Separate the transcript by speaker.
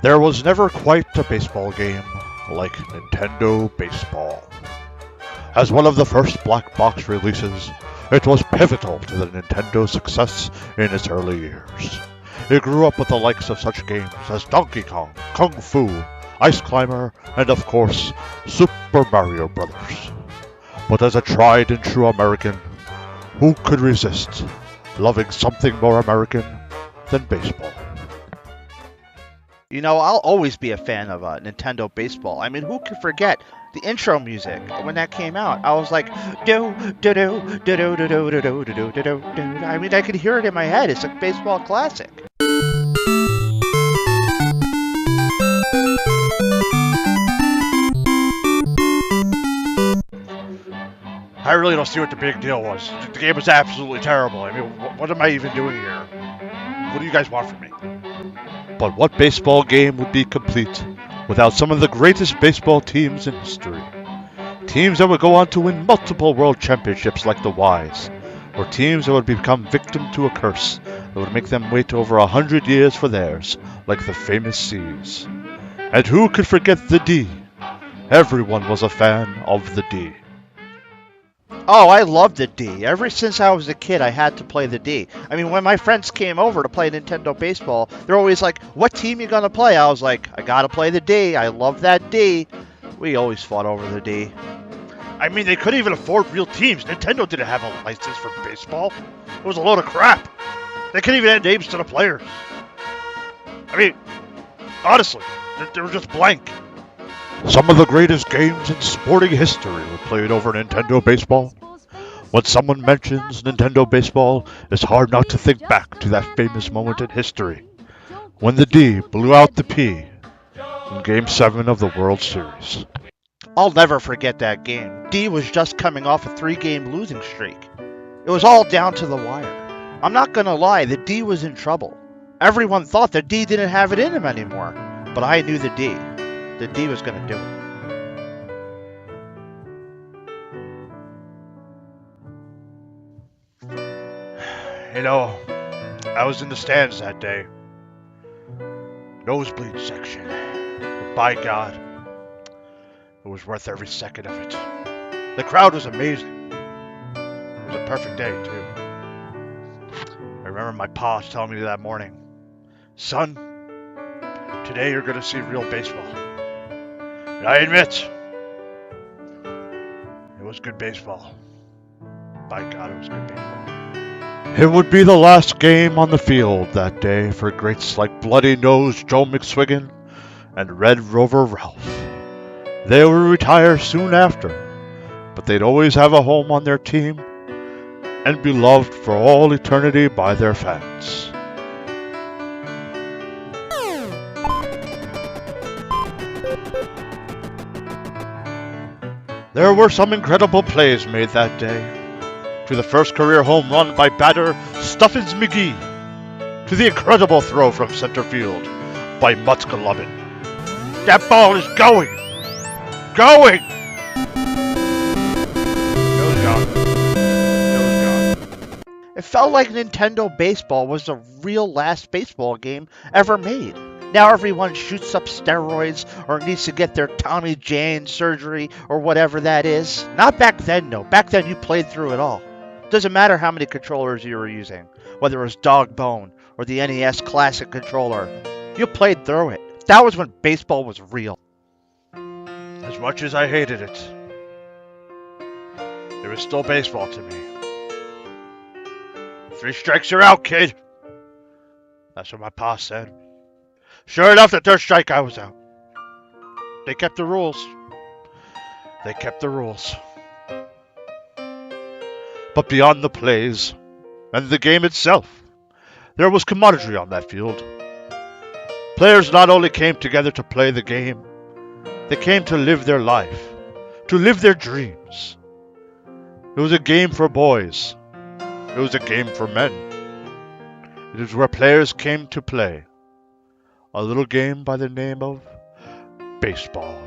Speaker 1: There was never quite a baseball game like Nintendo Baseball. As one of the first black box releases, it was pivotal to the Nintendo's success in its early years. It grew up with the likes of such games as Donkey Kong, Kung Fu, Ice Climber, and of course, Super Mario Brothers. But as a tried and true American, who could resist loving something more American than baseball?
Speaker 2: You know, I'll always be a fan of Nintendo Baseball. I mean, who could forget the intro music when that came out? I was like, do do do do do do do do do do do do. I mean, I could hear it in my head. It's a baseball classic.
Speaker 3: I really don't see what the big deal was. The game was absolutely terrible. I mean, what am I even doing here? What do you guys want from me?
Speaker 1: But what baseball game would be complete without some of the greatest baseball teams in history? Teams that would go on to win multiple world championships like the Ys, or teams that would become victim to a curse that would make them wait over 100 years for theirs, like the famous C's. And who could forget the D? Everyone was a fan of the D.
Speaker 2: Oh, I loved the D. Ever since I was a kid, I had to play the D. I mean, when my friends came over to play Nintendo Baseball, they're always like, what team you gonna play? I was like, I gotta play the D. I love that D. We always fought over the D.
Speaker 3: I mean, they couldn't even afford real teams. Nintendo didn't have a license for baseball. It was a load of crap. They couldn't even add names to the players. I mean, honestly, they were just blank.
Speaker 1: Some of the greatest games in sporting history were played over Nintendo Baseball. When someone mentions Nintendo Baseball, it's hard not to think back to that famous moment in history, when the D blew out the P in Game 7 of the World Series.
Speaker 2: I'll never forget that game. D was just coming off a 3-game losing streak. It was all down to the wire. I'm not gonna lie, the D was in trouble. Everyone thought the D didn't have it in him anymore, but I knew the D. The D was going to do it.
Speaker 3: You know, I was in the stands that day. Nosebleed section. But by God, it was worth every second of it. The crowd was amazing. It was a perfect day, too. I remember my pa telling me that morning, son, today you're going to see real baseball. And I admit, it was good baseball. By God, it was good baseball.
Speaker 1: It would be the last game on the field that day for greats like Bloody-Nosed Joe McSwiggin and Red Rover Ralph. They would retire soon after, but they'd always have a home on their team and be loved for all eternity by their fans. There were some incredible plays made that day. To the first career home run by batter Stuffins McGee. To the incredible throw from center field by Mutzke-Lubin.
Speaker 3: That ball is going! Going! It was gone. It was gone.
Speaker 2: It felt like Nintendo Baseball was the real last baseball game ever made. Now everyone shoots up steroids or needs to get their Tommy Jane surgery or whatever that is. Not back then, no. Back then you played through it all. Doesn't matter how many controllers you were using, whether it was Dog Bone or the NES Classic controller. You played through it. That was when baseball was real.
Speaker 3: As much as I hated it, it was still baseball to me. 3 strikes, you're out, kid. That's what my pa said. Sure enough, the 3rd strike, I was out. They kept the rules. They kept the rules.
Speaker 1: But beyond the plays and the game itself, there was camaraderie on that field. Players not only came together to play the game, they came to live their life, to live their dreams. It was a game for boys. It was a game for men. It is where players came to play. A little game by the name of baseball.